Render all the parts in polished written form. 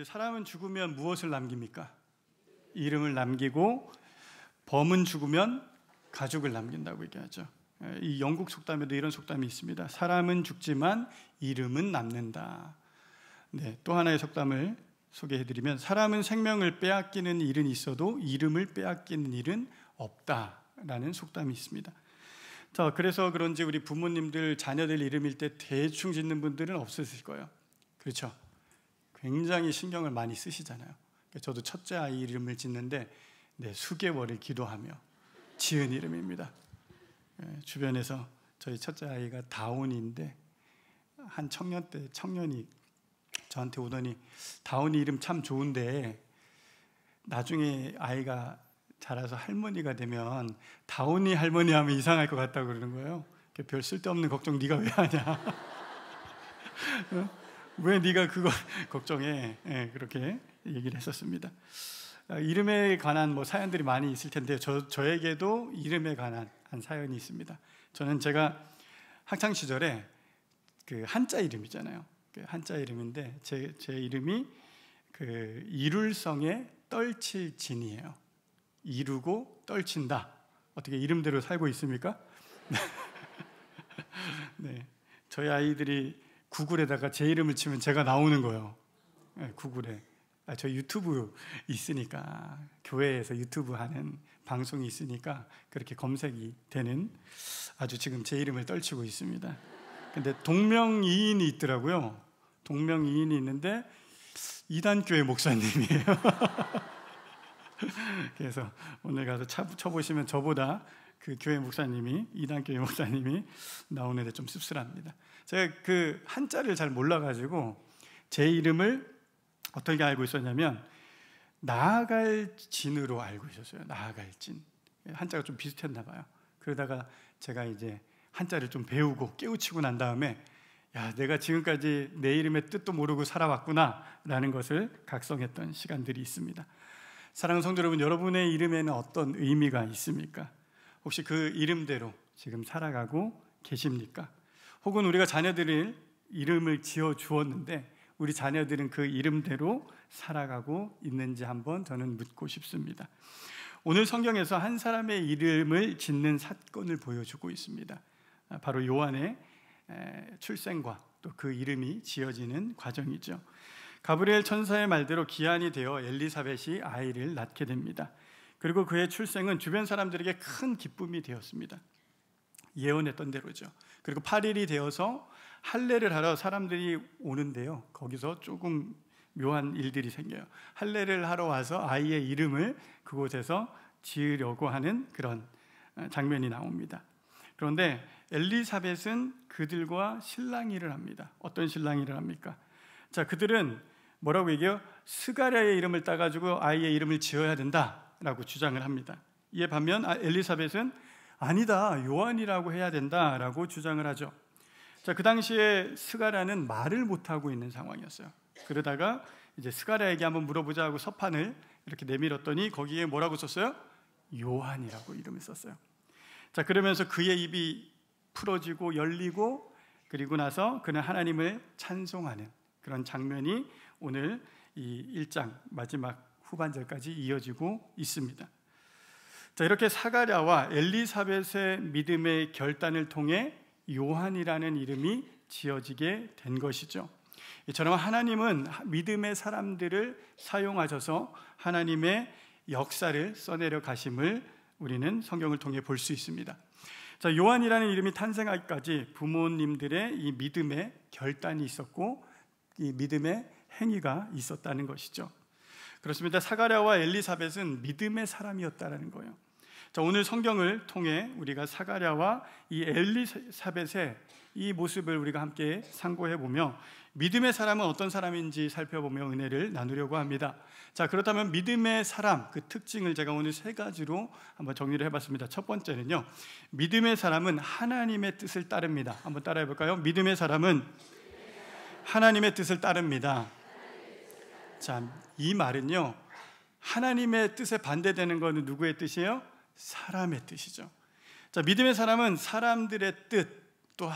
사람은 죽으면 무엇을 남깁니까? 이름을 남기고, 범은 죽으면 가족을 남긴다고 얘기하죠. 이 영국 속담에도 이런 속담이 있습니다. 사람은 죽지만 이름은 남는다. 네, 또 하나의 속담을 소개해드리면, 사람은 생명을 빼앗기는 일은 있어도 이름을 빼앗기는 일은 없다라는 속담이 있습니다. 자, 그래서 그런지 우리 부모님들 자녀들 이름일 때 대충 짓는 분들은 없으실 거예요. 그렇죠? 굉장히 신경을 많이 쓰시잖아요. 저도 첫째 아이 이름을 짓는데 수개월을 기도하며 지은 이름입니다. 주변에서 저희 첫째 아이가 다운인데, 한 청년이 저한테 오더니 다운이 이름 참 좋은데 나중에 아이가 자라서 할머니가 되면 다운이 할머니 하면 이상할 것 같다고 그러는 거예요. 별 쓸데없는 걱정 네가 왜 하냐. 왜 네가 그거 걱정해. 그렇게 얘기를 했었습니다. 이름에 관한 사연들이 많이 있을 텐데 저에게도 이름에 관한 한 사연이 있습니다. 저는 제가 학창 시절에 그 한자 이름이잖아요. 그 한자 이름인데 제 이름이 그 이룰성의 떨칠진이에요. 이루고 떨친다. 어떻게 이름대로 살고 있습니까? 네, 저희 아이들이 구글에다가 제 이름을 치면 제가 나오는 거예요. 구글에. 저희 유튜브 있으니까, 교회에서 유튜브 하는 방송이 있으니까 그렇게 검색이 되는, 아주 지금 제 이름을 떨치고 있습니다. 근데 동명이인이 있더라고요. 동명이인이 있는데 이단교회 목사님이에요. 그래서 오늘 가서 쳐보시면 저보다 그 교회 목사님이, 이단교회 목사님이 나오는데 좀 씁쓸합니다. 제가 그 한자를 잘 몰라가지고 제 이름을 어떻게 알고 있었냐면 나아갈 진으로 알고 있었어요. 나아갈 진. 한자가 좀 비슷했나 봐요. 그러다가 제가 이제 한자를 좀 배우고 깨우치고 난 다음에, 야, 내가 지금까지 내 이름의 뜻도 모르고 살아왔구나 라는 것을 각성했던 시간들이 있습니다. 사랑하는 성도 여러분, 여러분의 이름에는 어떤 의미가 있습니까? 혹시 그 이름대로 지금 살아가고 계십니까? 혹은 우리가 자녀들을 이름을 지어 주었는데 우리 자녀들은 그 이름대로 살아가고 있는지 한번 저는 묻고 싶습니다. 오늘 성경에서 한 사람의 이름을 짓는 사건을 보여주고 있습니다. 바로 요한의 출생과 또 그 이름이 지어지는 과정이죠. 가브리엘 천사의 말대로 기한이 되어 엘리사벳이 아이를 낳게 됩니다. 그리고 그의 출생은 주변 사람들에게 큰 기쁨이 되었습니다. 예언했던 대로죠. 그리고 8일이 되어서 할례를 하러 사람들이 오는데요, 거기서 조금 묘한 일들이 생겨요. 할례를 하러 와서 아이의 이름을 그곳에서 지으려고 하는 그런 장면이 나옵니다. 그런데 엘리사벳은 그들과 실랑이를 합니다. 어떤 실랑이를 합니까? 자, 그들은 뭐라고 얘기해요? 스가랴의 이름을 따가지고 아이의 이름을 지어야 된다라고 주장을 합니다. 이에 반면 엘리사벳은 아니다, 요한이라고 해야 된다라고 주장을 하죠. 자, 그 당시에 스가랴는 말을 못하고 있는 상황이었어요. 그러다가 이제 스가랴에게 한번 물어보자 하고 서판을 이렇게 내밀었더니 거기에 뭐라고 썼어요? 요한이라고 이름을 썼어요. 자, 그러면서 그의 입이 풀어지고 열리고, 그리고 나서 그는 하나님을 찬송하는 그런 장면이 오늘 이 1장 마지막 후반절까지 이어지고 있습니다. 자, 이렇게 사가랴와 엘리사벳의 믿음의 결단을 통해 요한이라는 이름이 지어지게 된 것이죠. 이처럼 하나님은 믿음의 사람들을 사용하셔서 하나님의 역사를 써내려 가심을 우리는 성경을 통해 볼 수 있습니다. 자, 요한이라는 이름이 탄생하기까지 부모님들의 이 믿음의 결단이 있었고 이 믿음의 행위가 있었다는 것이죠. 그렇습니다. 사가랴와 엘리사벳은 믿음의 사람이었다는 거예요. 자, 오늘 성경을 통해 우리가 사가랴와 이 엘리사벳의 이 모습을 우리가 함께 상고해 보며 믿음의 사람은 어떤 사람인지 살펴보며 은혜를 나누려고 합니다. 자, 그렇다면 믿음의 사람, 그 특징을 제가 오늘 3가지로 한번 정리를 해봤습니다. 첫 번째는요, 믿음의 사람은 하나님의 뜻을 따릅니다. 한번 따라해 볼까요? 믿음의 사람은 하나님의 뜻을 따릅니다. 자, 이 말은요, 하나님의 뜻에 반대되는 것은 누구의 뜻이에요? 사람의 뜻이죠. 자, 믿음의 사람은 사람들의 뜻, 또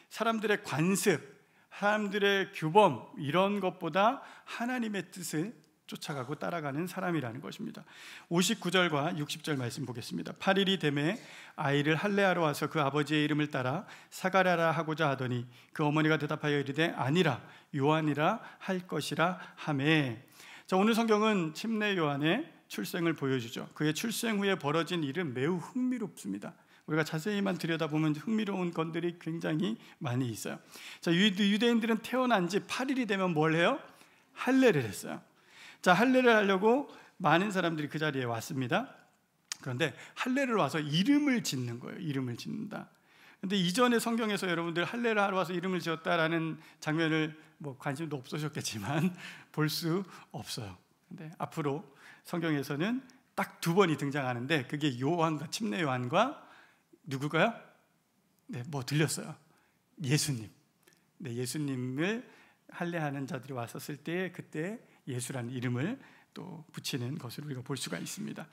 사람들의 관습, 사람들의 규범 이런 것보다 하나님의 뜻을 쫓아가고 따라가는 사람이라는 것입니다. 59절과 60절 말씀 보겠습니다. 8일이 되매 아이를 할례하러 와서 그 아버지의 이름을 따라 사가랴라 하고자 하더니 그 어머니가 대답하여 이르되 아니라 요한이라 할 것이라 하매. 자, 오늘 성경은 침례 요한의 출생을 보여주죠. 그의 출생 후에 벌어진 일은 매우 흥미롭습니다. 우리가 자세히만 들여다보면 흥미로운 것들이 굉장히 많이 있어요. 자, 유대인들은 태어난 지 8일이 되면 뭘 해요? 할례를 했어요. 자, 할례를 하려고 많은 사람들이 그 자리에 왔습니다. 그런데 할례를 와서 이름을 짓는 거예요. 이름을 짓는다. 그런데 이전의 성경에서 여러분들 할례를 하러 와서 이름을 지었다라는 장면을 뭐 관심도 없으셨겠지만 볼 수 없어요. 근데 앞으로 성경에서는 딱 2번이 등장하는데 그게 요한과 침례 요한과 누구가요? 네, 뭐 들렸어요. 예수님. 네, 예수님을 할례하는 자들이 왔었을 때 그때 예수라는 이름을 또 붙이는 것을 우리가 볼 수가 있습니다.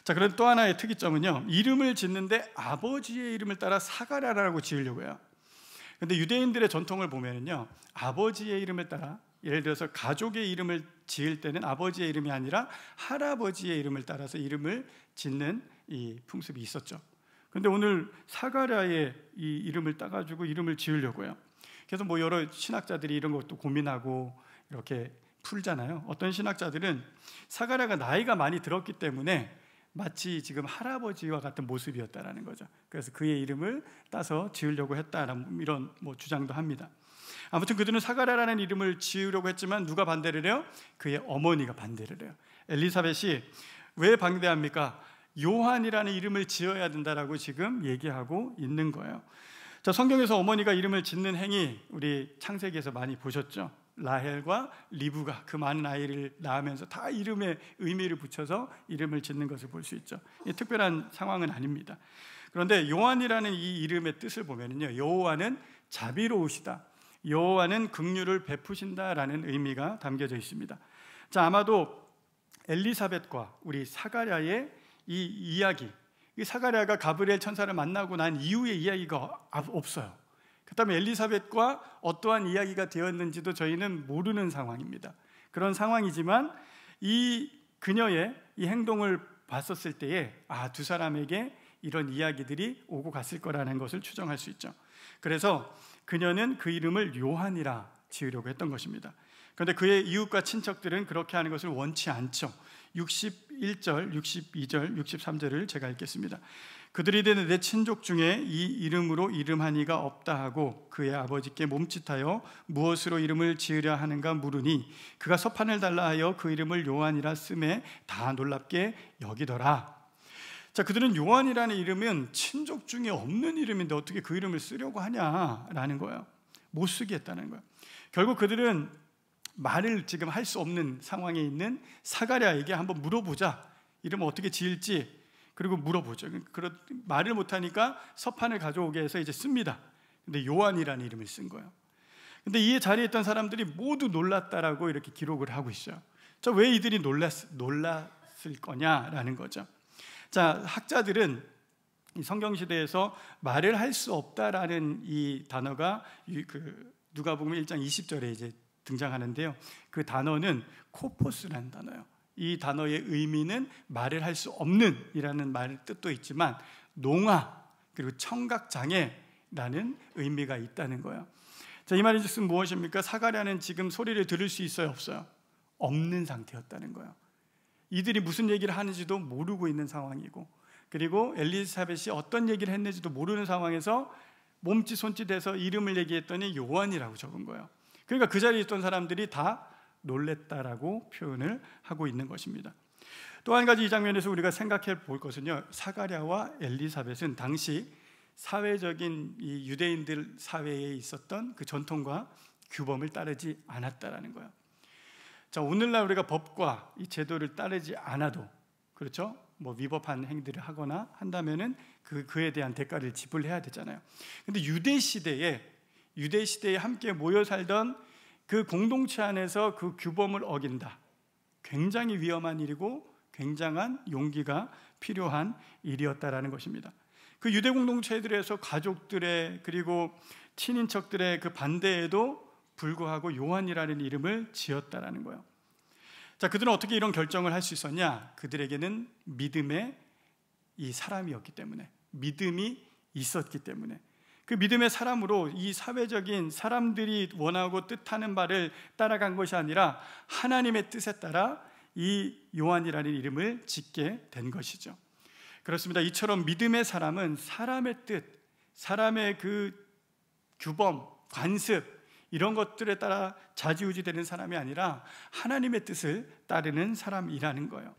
자, 그런 또 하나의 특이점은요, 이름을 짓는데 아버지의 이름을 따라 사가랴라고 지으려고 해요. 그런데 유대인들의 전통을 보면요, 아버지의 이름을 따라, 예를 들어서 가족의 이름을 지을 때는 아버지의 이름이 아니라 할아버지의 이름을 따라서 이름을 짓는 이 풍습이 있었죠. 그런데 오늘 사가랴의 이 이름을 따가지고 이름을 지으려고 해요. 그래서 뭐 여러 신학자들이 이런 것도 고민하고 이렇게 풀잖아요. 어떤 신학자들은 사가랴가 나이가 많이 들었기 때문에 마치 지금 할아버지와 같은 모습이었다라는 거죠. 그래서 그의 이름을 따서 지으려고 했다라는 이런 뭐 주장도 합니다. 아무튼 그들은 사가랴라는 이름을 지으려고 했지만 누가 반대를 해요? 그의 어머니가 반대를 해요. 엘리사벳이 왜 반대합니까? 요한이라는 이름을 지어야 된다라고 지금 얘기하고 있는 거예요. 자, 성경에서 어머니가 이름을 짓는 행위 우리 창세기에서 많이 보셨죠? 라헬과 리브가 그 많은 아이를 낳으면서 다 이름에 의미를 붙여서 이름을 짓는 것을 볼 수 있죠. 특별한 상황은 아닙니다. 그런데 요한이라는 이 이름의 뜻을 보면요, 여호와는 자비로우시다, 여호와는 긍휼을 베푸신다라는 의미가 담겨져 있습니다. 자, 아마도 엘리사벳과 우리 사가랴의 이 이야기, 이 사가랴가 가브리엘 천사를 만나고 난 이후의 이야기가 없어요. 그다음에 엘리사벳과 어떠한 이야기가 되었는지도 저희는 모르는 상황입니다. 그런 상황이지만 이 그녀의 이 행동을 봤었을 때에 두 사람에게 이런 이야기들이 오고 갔을 거라는 것을 추정할 수 있죠. 그래서 그녀는 그 이름을 요한이라 지으려고 했던 것입니다. 그런데 그의 이웃과 친척들은 그렇게 하는 것을 원치 않죠. 61절, 62절, 63절을 제가 읽겠습니다. 그들이 이르되 내 친족 중에 이 이름으로 이름한 이가 없다 하고 그의 아버지께 몸짓하여 무엇으로 이름을 지으려 하는가 물으니 그가 서판을 달라 하여 그 이름을 요한이라 쓰매 다 놀랍게 여기더라. 자, 그들은 요한이라는 이름은 친족 중에 없는 이름인데 어떻게 그 이름을 쓰려고 하냐라는 거예요. 못 쓰게 했다는 거예요. 결국 그들은 말을 지금 할 수 없는 상황에 있는 사가랴에게 한번 물어보자. 이름을 어떻게 지을지 그리고 물어보죠. 말을 못하니까 서판을 가져오게 해서 이제 씁니다. 근데 요한이라는 이름을 쓴 거예요. 근데 이 자리에 있던 사람들이 모두 놀랐다라고 이렇게 기록을 하고 있어요. 자, 왜 이들이 놀랐을 거냐라는 거죠. 자, 학자들은 이 성경시대에서 말을 할 수 없다라는 이 단어가 누가복음 1장 20절에 이제 등장하는데요. 그 단어는 코포스라는 단어예요. 이 단어의 의미는 말을 할 수 없는 이라는 말 뜻도 있지만 농아 그리고 청각장애라는 의미가 있다는 거예요. 자, 이 말의 뜻은 무엇입니까? 사가랴는 지금 소리를 들을 수 있어요, 없어요? 없는 상태였다는 거예요. 이들이 무슨 얘기를 하는지도 모르고 있는 상황이고, 그리고 엘리사벳이 어떤 얘기를 했는지도 모르는 상황에서 몸짓 손짓해서 이름을 얘기했더니 요한이라고 적은 거예요. 그러니까 그 자리에 있던 사람들이 다 놀랬다라고 표현을 하고 있는 것입니다. 또 한 가지 이 장면에서 우리가 생각해 볼 것은요, 사가랴와 엘리사벳은 당시 사회적인 이 유대인들 사회에 있었던 그 전통과 규범을 따르지 않았다라는 거예요. 자, 오늘날 우리가 법과 이 제도를 따르지 않아도, 그렇죠? 뭐 위법한 행위들을 하거나 한다면은 그에 대한 대가를 지불해야 되잖아요. 근데 유대 시대에 함께 모여 살던 그 공동체 안에서 그 규범을 어긴다. 굉장히 위험한 일이고 굉장한 용기가 필요한 일이었다라는 것입니다. 그 유대 공동체들에서 가족들의 그리고 친인척들의 그 반대에도 불구하고 요한이라는 이름을 지었다라는 거예요. 자, 그들은 어떻게 이런 결정을 할 수 있었냐? 그들에게는 믿음의 이 사람이었기 때문에, 믿음이 있었기 때문에, 그 믿음의 사람으로 이 사회적인 사람들이 원하고 뜻하는 바를 따라간 것이 아니라 하나님의 뜻에 따라 이 요한이라는 이름을 짓게 된 것이죠. 그렇습니다. 이처럼 믿음의 사람은 사람의 뜻, 사람의 그 규범, 관습 이런 것들에 따라 좌지우지되는 사람이 아니라 하나님의 뜻을 따르는 사람이라는 거예요.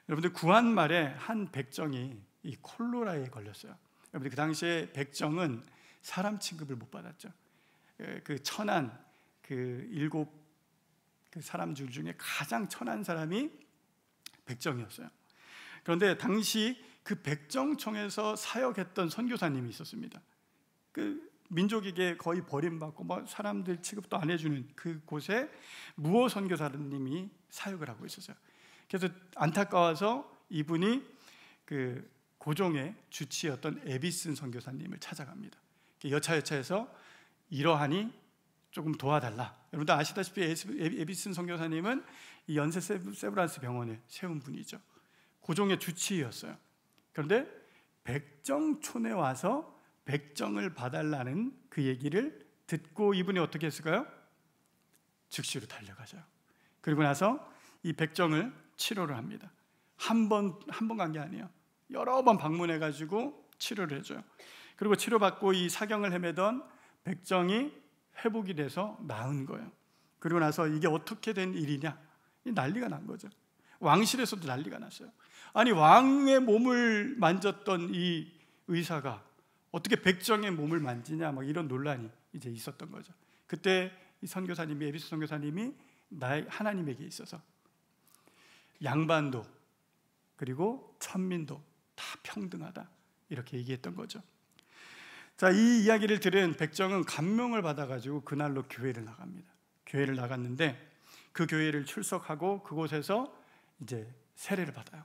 여러분들, 구한 말에 한 백정이 이 콜로라에 걸렸어요. 여러분들, 그 당시에 백정은 사람 취급을 못 받았죠. 그 천한 그 7 그 사람 중에 가장 천한 사람이 백정이었어요. 그런데 당시 그 백정총에서 사역했던 선교사님이 있었습니다. 그 민족에게 거의 버림받고 뭐 사람들 취급도 안 해주는 그곳에 무호 선교사님이 사역을 하고 있었어요. 그래서 안타까워서 이분이 그 고종의 주치였던 에비슨 선교사님을 찾아갑니다. 여차여차해서 이러하니 조금 도와달라. 여러분들 아시다시피 에비슨 선교사님은 이 연세 세브란스 병원을 세운 분이죠. 고종의 주치였어요. 그런데 백정촌에 와서 백정을 봐달라는 그 얘기를 듣고 이분이 어떻게 했을까요? 즉시로 달려가죠. 그리고 나서 이 백정을 치료를 합니다. 한 번 간 게 아니에요. 여러 번 방문해가지고 치료를 해줘요. 그리고 치료받고 이 사경을 헤매던 백정이 회복이 돼서 나은 거예요. 그리고 나서 이게 어떻게 된 일이냐? 난리가 난 거죠. 왕실에서도 난리가 났어요. 아니, 왕의 몸을 만졌던 이 의사가 어떻게 백정의 몸을 만지냐, 막 이런 논란이 이제 있었던 거죠. 그때 이 선교사님이, 에비스 선교사님이 나의 하나님에게 있어서 양반도 그리고 천민도 다 평등하다, 이렇게 얘기했던 거죠. 자, 이 이야기를 들은 백정은 감명을 받아가지고 그날로 교회를 나갑니다. 교회를 나갔는데 그 교회를 출석하고 그곳에서 이제 세례를 받아요.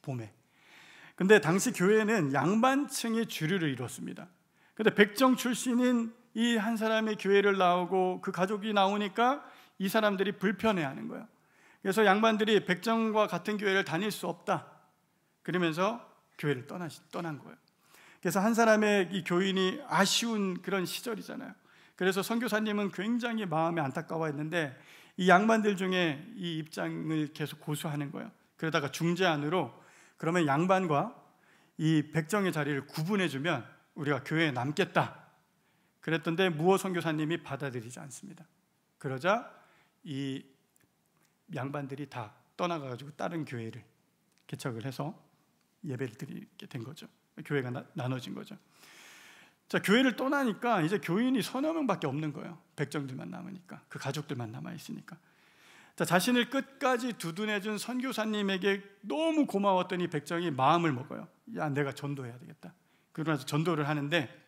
봄에. 근데 당시 교회는 양반층이 주류를 이뤘습니다. 근데 백정 출신인 이 한 사람의 교회를 나오고 그 가족이 나오니까 이 사람들이 불편해하는 거예요. 그래서 양반들이 백정과 같은 교회를 다닐 수 없다, 그러면서 교회를 떠난 거예요. 그래서 한 사람의 이 교인이 아쉬운 그런 시절이잖아요. 그래서 선교사님은 굉장히 마음에 안타까워했는데 이 양반들 중에 이 입장을 계속 고수하는 거예요. 그러다가 중재안으로 그러면 양반과 이 백정의 자리를 구분해주면 우리가 교회에 남겠다 그랬던데 무호 선교사님이 받아들이지 않습니다. 그러자 이 양반들이 다 떠나가지고 다른 교회를 개척을 해서 예배를 드리게 된 거죠. 교회가 나눠진 거죠. 자, 교회를 떠나니까 이제 교인이 서너 명밖에 없는 거예요. 백정들만 남으니까, 그 가족들만 남아 있으니까. 자, 자신을 끝까지 두둔해준 선교사님에게 너무 고마웠던 이 백정이 마음을 먹어요. 야, 내가 전도해야 되겠다. 그러고 나서 전도를 하는데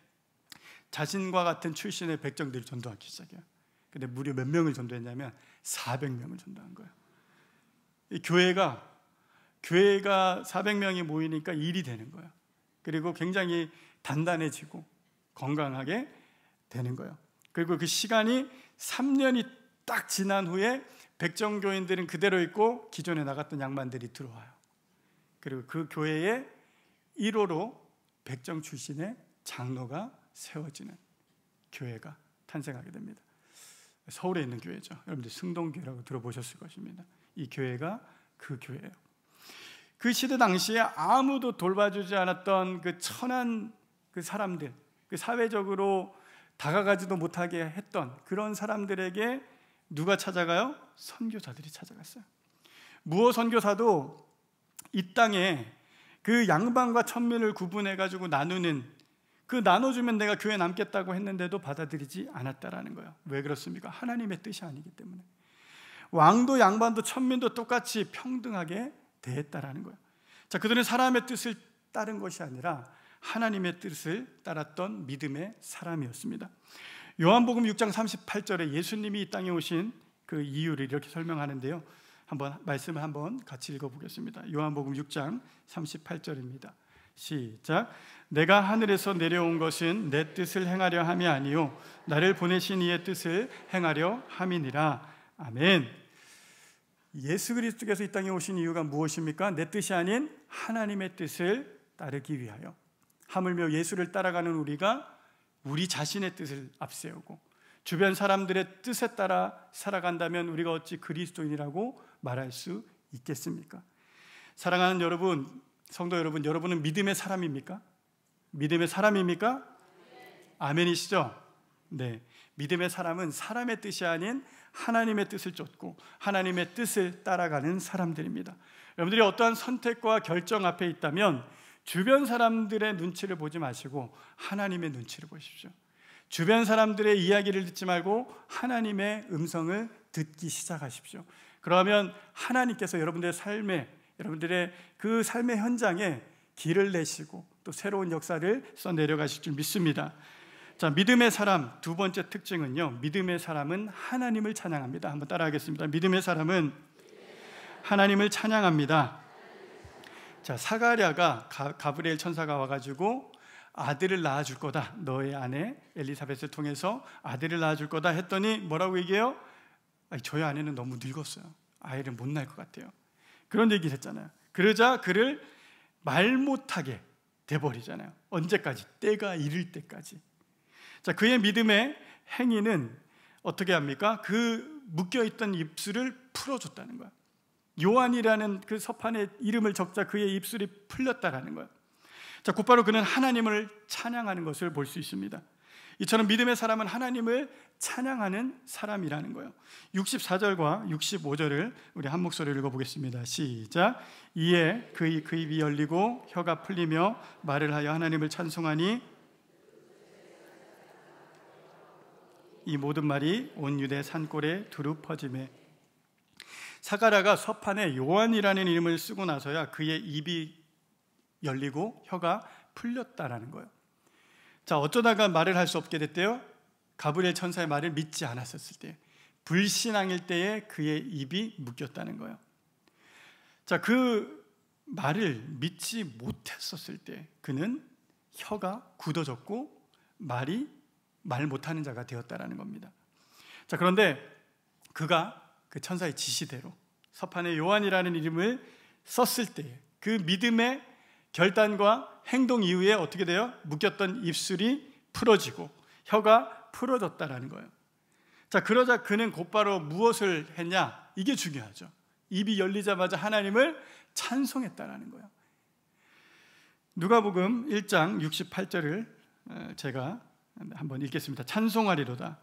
자신과 같은 출신의 백정들이 전도하기 시작해요. 근데 무려 몇 명을 전도했냐면 400명을 전도한 거예요. 이 교회가 400명이 모이니까 일이 되는 거예요. 그리고 굉장히 단단해지고 건강하게 되는 거예요. 그리고 그 시간이 3년이 딱 지난 후에 백정교인들은 그대로 있고 기존에 나갔던 양반들이 들어와요. 그리고 그 교회에 1호로 백정 출신의 장로가 세워지는 교회가 탄생하게 됩니다. 서울에 있는 교회죠. 여러분들 승동교회라고 들어보셨을 것입니다. 이 교회가 그 교회예요. 그 시대 당시에 아무도 돌봐주지 않았던 그 천한 그 사람들, 그 사회적으로 다가가지도 못하게 했던 그런 사람들에게 누가 찾아가요? 선교사들이 찾아갔어요. 무호 선교사도 이 땅에 그 양반과 천민을 구분해가지고 나누는, 그 나눠주면 내가 교회 남겠다고 했는데도 받아들이지 않았다라는 거예요. 왜 그렇습니까? 하나님의 뜻이 아니기 때문에. 왕도 양반도 천민도 똑같이 평등하게 대했다라는 거예요. 자, 그들은 사람의 뜻을 따른 것이 아니라 하나님의 뜻을 따랐던 믿음의 사람이었습니다. 요한복음 6장 38절에 예수님이 이 땅에 오신 그 이유를 이렇게 설명하는데요. 말씀을 한번 같이 읽어보겠습니다. 요한복음 6장 38절입니다. 시작. 내가 하늘에서 내려온 것은 내 뜻을 행하려 함이 아니요 나를 보내신 이의 뜻을 행하려 함이니라. 아멘. 예수 그리스도께서 이 땅에 오신 이유가 무엇입니까? 내 뜻이 아닌 하나님의 뜻을 따르기 위하여. 하물며 예수를 따라가는 우리가 우리 자신의 뜻을 앞세우고 주변 사람들의 뜻에 따라 살아간다면 우리가 어찌 그리스도인이라고 말할 수 있겠습니까? 사랑하는 여러분, 성도 여러분, 여러분은 믿음의 사람입니까? 믿음의 사람입니까? 아멘이시죠? 네. 믿음의 사람은 사람의 뜻이 아닌 하나님의 뜻을 쫓고 하나님의 뜻을 따라가는 사람들입니다. 여러분들이 어떠한 선택과 결정 앞에 있다면 주변 사람들의 눈치를 보지 마시고 하나님의 눈치를 보십시오. 주변 사람들의 이야기를 듣지 말고 하나님의 음성을 듣기 시작하십시오. 그러면 하나님께서 여러분들의 삶에, 여러분들의 그 삶의 현장에 길을 내시고 또 새로운 역사를 써내려가실 줄 믿습니다. 자, 믿음의 사람 두 번째 특징은요, 믿음의 사람은 하나님을 찬양합니다. 한번 따라하겠습니다. 믿음의 사람은 하나님을 찬양합니다. 자, 사가랴가 가브리엘 천사가 와가지고 아들을 낳아줄 거다, 너의 아내 엘리사벳을 통해서 아들을 낳아줄 거다 했더니 뭐라고 얘기해요? 저희 아내는 너무 늙었어요. 아이를 못 낳을 것 같아요. 그런 얘기를 했잖아요. 그러자 그를 말 못하게 돼버리잖아요. 언제까지? 때가 이를 때까지. 자, 그의 믿음의 행위는 어떻게 합니까? 그 묶여있던 입술을 풀어줬다는 거야. 요한이라는 그 서판에 이름을 적자 그의 입술이 풀렸다라는 거야. 자, 곧바로 그는 하나님을 찬양하는 것을 볼 수 있습니다. 이처럼 믿음의 사람은 하나님을 찬양하는 사람이라는 거예요. 64절과 65절을 우리 한 목소리로 읽어보겠습니다. 시작. 이에 그 입이 열리고 혀가 풀리며 말을 하여 하나님을 찬송하니 이 모든 말이 온 유대 산골에 두루 퍼지매. 사가랴가 서판에 요한이라는 이름을 쓰고 나서야 그의 입이 열리고 혀가 풀렸다라는 거예요. 자, 어쩌다가 말을 할 수 없게 됐대요? 가브리엘 천사의 말을 믿지 않았었을 때, 불신앙일 때에 그의 입이 묶였다는 거예요. 자, 그 말을 믿지 못했었을 때 그는 혀가 굳어졌고 말 못하는 자가 되었다라는 겁니다. 자, 그런데 그가 그 천사의 지시대로 서판에 요한이라는 이름을 썼을 때 그 믿음의 결단과 행동 이후에 어떻게 돼요? 묶였던 입술이 풀어지고 혀가 풀어졌다라는 거예요. 자, 그러자 그는 곧바로 무엇을 했냐? 이게 중요하죠. 입이 열리자마자 하나님을 찬송했다라는 거예요. 누가복음 1장 68절을 제가 한번 읽겠습니다. 찬송하리로다.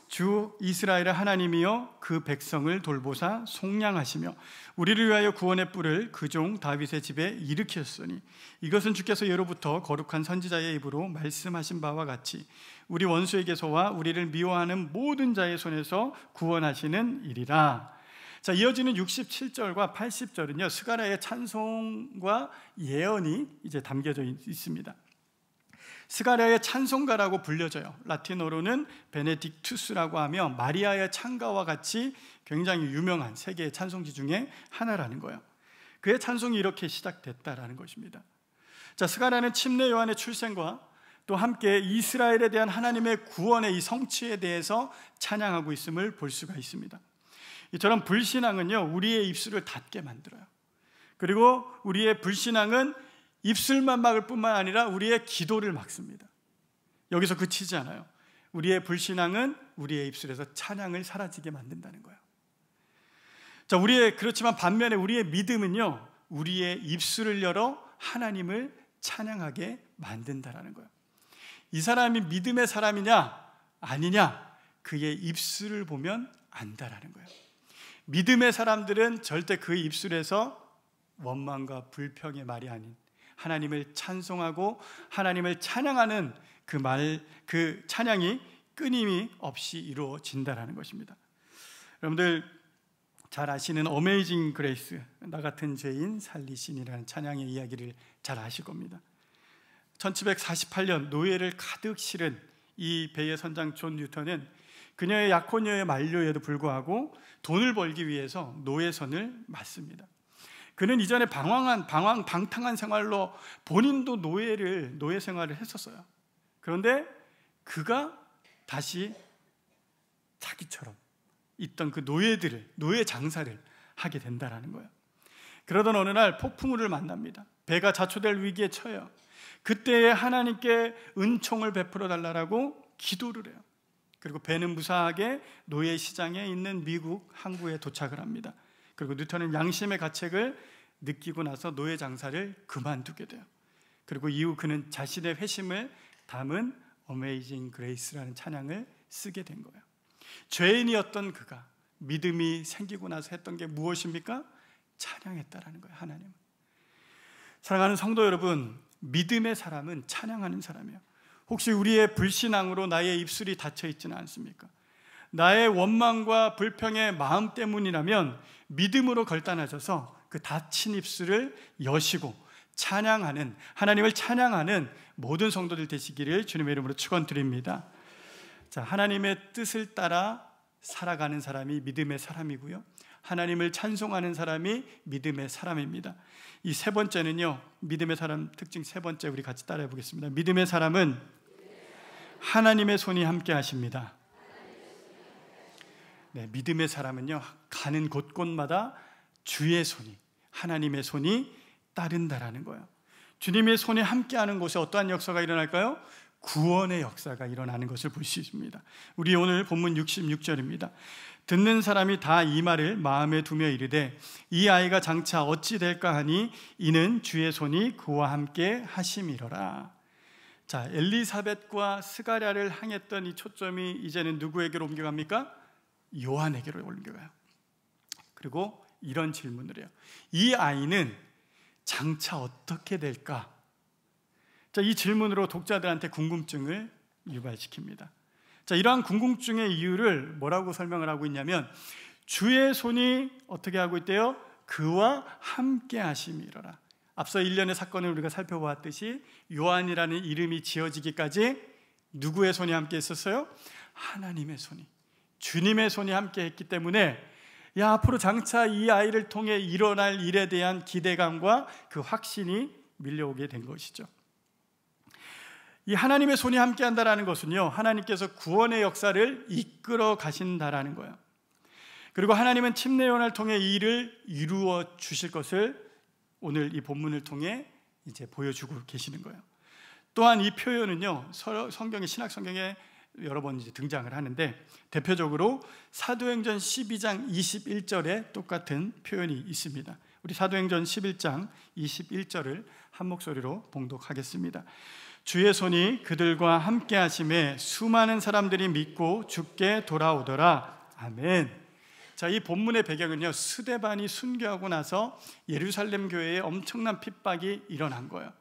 주 이스라엘의 하나님이여 그 백성을 돌보사 속량하시며 우리를 위하여 구원의 뿔을 그 종 다윗의 집에 일으켰으니 이것은 주께서 예로부터 거룩한 선지자의 입으로 말씀하신 바와 같이 우리 원수에게서와 우리를 미워하는 모든 자의 손에서 구원하시는 일이라. 자, 이어지는 67절과 80절은요 스가랴의 찬송과 예언이 이제 담겨져 있습니다. 스가랴의 찬송가라고 불려져요. 라틴어로는 베네딕투스라고 하며 마리아의 찬가와 같이 굉장히 유명한 세계의 찬송지 중에 하나라는 거예요. 그의 찬송이 이렇게 시작됐다라는 것입니다. 자, 스가랴는 침례 요한의 출생과 또 함께 이스라엘에 대한 하나님의 구원의 이 성취에 대해서 찬양하고 있음을 볼 수가 있습니다. 이처럼 불신앙은요 우리의 입술을 닫게 만들어요. 그리고 우리의 불신앙은 입술만 막을 뿐만 아니라 우리의 기도를 막습니다. 여기서 그치지 않아요. 우리의 불신앙은 우리의 입술에서 찬양을 사라지게 만든다는 거예요. 자, 그렇지만 반면에 우리의 믿음은요 우리의 입술을 열어 하나님을 찬양하게 만든다라는 거예요. 이 사람이 믿음의 사람이냐 아니냐 그의 입술을 보면 안다라는 거예요. 믿음의 사람들은 절대 그 입술에서 원망과 불평의 말이 아닌 하나님을 찬송하고 하나님을 찬양하는 그 찬양이 끊임이 없이 이루어진다라는 것입니다. 여러분들 잘 아시는 어메이징 그레이스, 나 같은 죄인 살리신이라는 찬양의 이야기를 잘 아실 겁니다. 1748년 노예를 가득 실은 이 배의 선장 존 뉴턴은 그녀의 약혼녀의 만료에도 불구하고 돈을 벌기 위해서 노예선을 맞습니다. 그는 이전에 방탕한 생활로 본인도 노예 생활을 했었어요. 그런데 그가 다시 자기처럼 있던 그 노예 장사를 하게 된다라는 거예요. 그러던 어느 날 폭풍우를 만납니다. 배가 자초될 위기에 처해요. 그때에 하나님께 은총을 베풀어 달라고 기도를 해요. 그리고 배는 무사하게 노예 시장에 있는 미국 항구에 도착을 합니다. 그리고 뉴턴은 양심의 가책을 느끼고 나서 노예 장사를 그만두게 돼요. 그리고 이후 그는 자신의 회심을 담은 어메이징 그레이스라는 찬양을 쓰게 된 거예요. 죄인이었던 그가 믿음이 생기고 나서 했던 게 무엇입니까? 찬양했다라는 거예요. 하나님은. 사랑하는 성도 여러분, 믿음의 사람은 찬양하는 사람이에요. 혹시 우리의 불신앙으로 나의 입술이 닫혀 있지는 않습니까? 나의 원망과 불평의 마음 때문이라면 믿음으로 결단하셔서 그 닫힌 입술을 여시고 찬양하는, 하나님을 찬양하는 모든 성도들 되시기를 주님의 이름으로 축원드립니다. 자, 하나님의 뜻을 따라 살아가는 사람이 믿음의 사람이고요, 하나님을 찬송하는 사람이 믿음의 사람입니다. 이 세 번째는요, 믿음의 사람 특징 세 번째, 우리 같이 따라해 보겠습니다. 믿음의 사람은 하나님의 손이 함께 하십니다. 네, 믿음의 사람은요, 가는 곳곳마다 주의 손이, 하나님의 손이 따른다라는 거예요. 주님의 손이 함께하는 곳에 어떠한 역사가 일어날까요? 구원의 역사가 일어나는 것을 볼 수 있습니다. 우리 오늘 본문 66절입니다. 듣는 사람이 다 이 말을 마음에 두며 이르되 이 아이가 장차 어찌 될까 하니 이는 주의 손이 그와 함께 하심이로라. 자, 엘리사벳과 스가랴를 향했던 이 초점이 이제는 누구에게로 옮겨갑니까? 요한에게로 옮겨가요. 그리고 이런 질문을 해요. 이 아이는 장차 어떻게 될까? 자, 이 질문으로 독자들한테 궁금증을 유발시킵니다. 자, 이러한 궁금증의 이유를 뭐라고 설명을 하고 있냐면, 주의 손이 어떻게 하고 있대요? 그와 함께 하심이로라. 앞서 일련의 사건을 우리가 살펴보았듯이 요한이라는 이름이 지어지기까지 누구의 손이 함께 있었어요? 하나님의 손이, 주님의 손이 함께 했기 때문에 앞으로 장차 이 아이를 통해 일어날 일에 대한 기대감과 그 확신이 밀려오게 된 것이죠. 이 하나님의 손이 함께 한다는 것은요, 하나님께서 구원의 역사를 이끌어 가신다라는 거예요. 그리고 하나님은 침례요한을 통해 이 일을 이루어 주실 것을 오늘 이 본문을 통해 이제 보여주고 계시는 거예요. 또한 이 표현은요, 성경의, 신약 성경에 여러 번 이제 등장을 하는데, 대표적으로 사도행전 12장 21절에 똑같은 표현이 있습니다. 우리 사도행전 11장 21절을 한 목소리로 봉독하겠습니다. 주의 손이 그들과 함께 하심에 수많은 사람들이 믿고 주께 돌아오더라. 아멘. 자, 이 본문의 배경은요, 스데반이 순교하고 나서 예루살렘 교회에 엄청난 핍박이 일어난 거예요.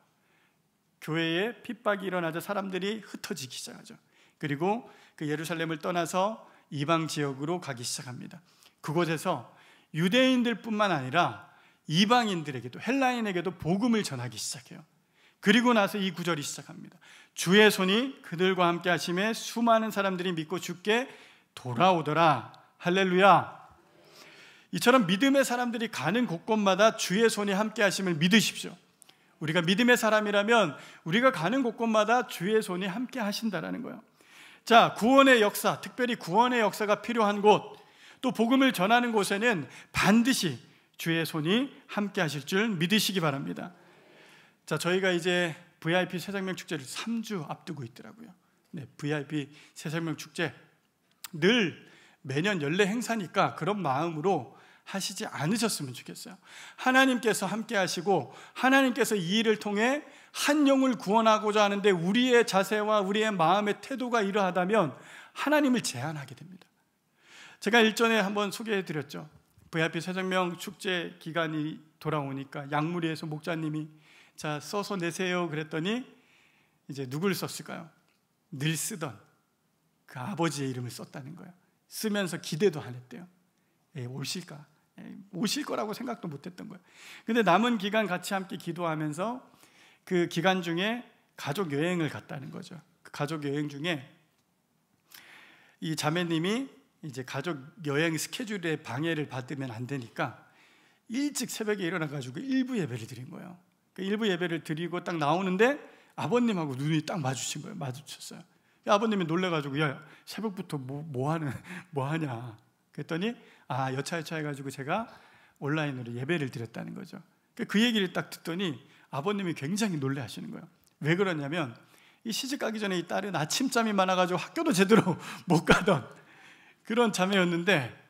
교회에 핍박이 일어나자 사람들이 흩어지기 시작하죠. 그리고 그 예루살렘을 떠나서 이방 지역으로 가기 시작합니다. 그곳에서 유대인들뿐만 아니라 이방인들에게도, 헬라인에게도 복음을 전하기 시작해요. 그리고 나서 이 구절이 시작합니다. 주의 손이 그들과 함께 하심에 수많은 사람들이 믿고 주께 돌아오더라. 할렐루야. 이처럼 믿음의 사람들이 가는 곳곳마다 주의 손이 함께 하심을 믿으십시오. 우리가 믿음의 사람이라면 우리가 가는 곳곳마다 주의 손이 함께 하신다라는 거예요. 자, 구원의 역사, 특별히 구원의 역사가 필요한 곳, 또 복음을 전하는 곳에는 반드시 주의 손이 함께 하실 줄 믿으시기 바랍니다. 자, 저희가 이제 VIP 새생명 축제를 3주 앞두고 있더라고요. 네, VIP 새생명 축제 늘 매년 연례 행사니까 그런 마음으로 하시지 않으셨으면 좋겠어요. 하나님께서 함께 하시고 하나님께서 이 일을 통해 한 영을 구원하고자 하는데 우리의 자세와 우리의 마음의 태도가 이러하다면 하나님을 제한하게 됩니다. 제가 일전에 한번 소개해 드렸죠. VIP 새생명 축제 기간이 돌아오니까 양무리에서 목자님이 자, 써서 내세요 그랬더니 이제 누구를 썼을까요? 늘 쓰던 그 아버지의 이름을 썼다는 거예요. 쓰면서 기대도 안 했대요. 오실까? 오실 거라고 생각도 못 했던 거예요. 근데 남은 기간 같이 함께 기도하면서 그 기간 중에 가족 여행을 갔다는 거죠. 그 가족 여행 중에 이 자매님이 이제 가족 여행 스케줄에 방해를 받으면 안 되니까 일찍 새벽에 일어나가지고 일부 예배를 드린 거예요. 그 일부 예배를 드리고 딱 나오는데 아버님하고 눈이 딱 마주친 거예요. 마주쳤어요. 아버님이 놀래가지고 야 새벽부터 뭐 하냐 그랬더니 여차여차 해가지고 제가 온라인으로 예배를 드렸다는 거죠. 그 얘기를 딱 듣더니 아버님이 굉장히 놀래하시는 거예요. 왜 그러냐면 이 시집 가기 전에 이 딸은 아침잠이 많아가지고 학교도 제대로 못 가던 그런 자매였는데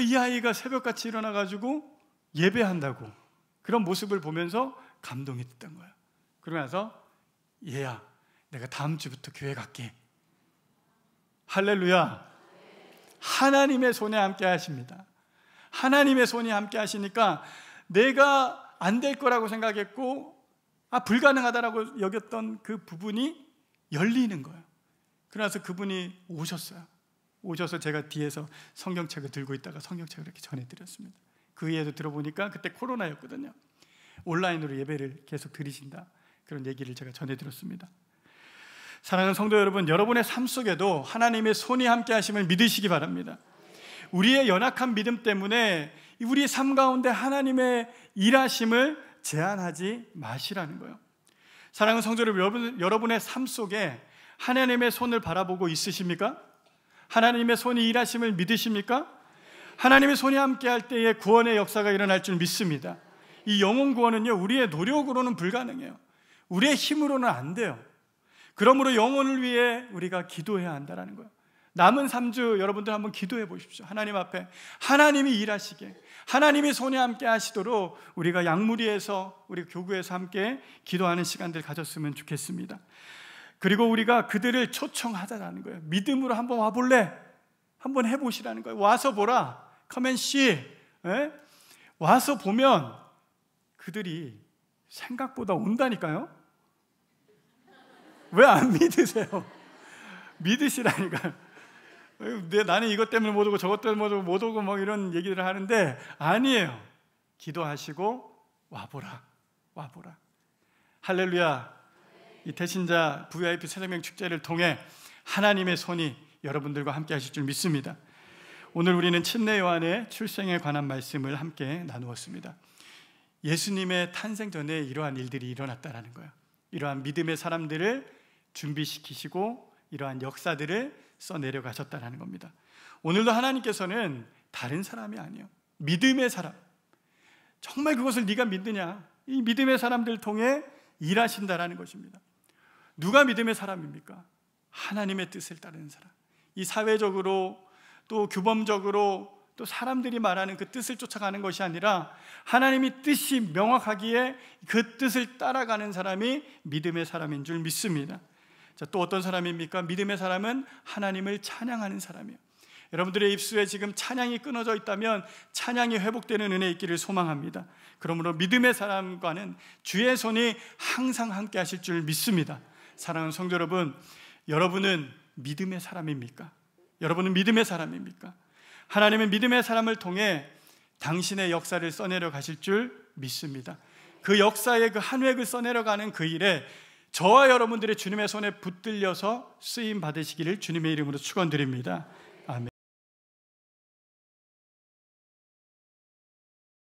이 아이가 새벽같이 일어나가지고 예배한다고 그런 모습을 보면서 감동이 됐던 거예요. 그러고 나서 얘야 내가 다음 주부터 교회 갈게. 할렐루야. 하나님의 손에 함께 하십니다. 하나님의 손이 함께 하시니까 내가 안 될 거라고 생각했고 불가능하다라고 여겼던 그 부분이 열리는 거예요. 그래서 그분이 오셔서 제가 뒤에서 성경책을 들고 있다가 성경책을 이렇게 전해드렸습니다. 그 이해도 들어보니까 그때 코로나였거든요. 온라인으로 예배를 계속 드리신다 그런 얘기를 제가 전해드렸습니다. 사랑하는 성도 여러분, 여러분의 삶 속에도 하나님의 손이 함께 하심을 믿으시기 바랍니다. 우리의 연약한 믿음 때문에 우리의 삶 가운데 하나님의 일하심을 제한하지 마시라는 거예요. 사랑하는 성도 여러분, 여러분의 삶 속에 하나님의 손을 바라보고 있으십니까? 하나님의 손이 일하심을 믿으십니까? 하나님의 손이 함께 할 때에 구원의 역사가 일어날 줄 믿습니다. 이 영혼 구원은요, 우리의 노력으로는 불가능해요. 우리의 힘으로는 안 돼요. 그러므로 영혼을 위해 우리가 기도해야 한다는 거예요. 남은 3주 여러분들 한번 기도해 보십시오. 하나님 앞에 하나님이 일하시게, 하나님이 손에 함께 하시도록 우리가 양무리에서, 우리 교구에서 함께 기도하는 시간들 가졌으면 좋겠습니다. 그리고 우리가 그들을 초청하자라는 거예요. 믿음으로 한번 와볼래? 한번 해보시라는 거예요. 와서 보라. Come and see. 와서 보면 그들이 생각보다 온다니까요. 왜 안 믿으세요? 믿으시라니까요. 나는 이것 때문에 못 오고 저것 때문에 못 오고 뭐 이런 얘기들을 하는데 아니에요. 기도하시고 와보라. 할렐루야. 이 대신자 VIP 새생명 축제를 통해 하나님의 손이 여러분들과 함께 하실 줄 믿습니다. 오늘 우리는 침례 요한의 출생에 관한 말씀을 함께 나누었습니다. 예수님의 탄생 전에 이러한 일들이 일어났다는 거예요. 이러한 믿음의 사람들을 준비시키시고 이러한 역사들을 써내려 가셨다는 겁니다. 오늘도 하나님께서는 다른 사람이 아니에요. 믿음의 사람. 정말 그것을 네가 믿느냐? 이 믿음의 사람들 통해 일하신다라는 것입니다. 누가 믿음의 사람입니까? 하나님의 뜻을 따르는 사람. 이 사회적으로 또 규범적으로 또 사람들이 말하는 그 뜻을 쫓아가는 것이 아니라 하나님이 뜻이 명확하기에 그 뜻을 따라가는 사람이 믿음의 사람인 줄 믿습니다. 자, 또 어떤 사람입니까? 믿음의 사람은 하나님을 찬양하는 사람이에요. 여러분들의 입술에 지금 찬양이 끊어져 있다면 찬양이 회복되는 은혜 있기를 소망합니다. 그러므로 믿음의 사람과는 주의 손이 항상 함께 하실 줄 믿습니다. 사랑하는 성도 여러분, 여러분은 믿음의 사람입니까? 여러분은 믿음의 사람입니까? 하나님은 믿음의 사람을 통해 당신의 역사를 써내려 가실 줄 믿습니다. 그 역사의 그 한 획을 써내려 가는 그 일에 저와 여러분들의 주님의 손에 붙들려서 쓰임 받으시기를 주님의 이름으로 축원드립니다.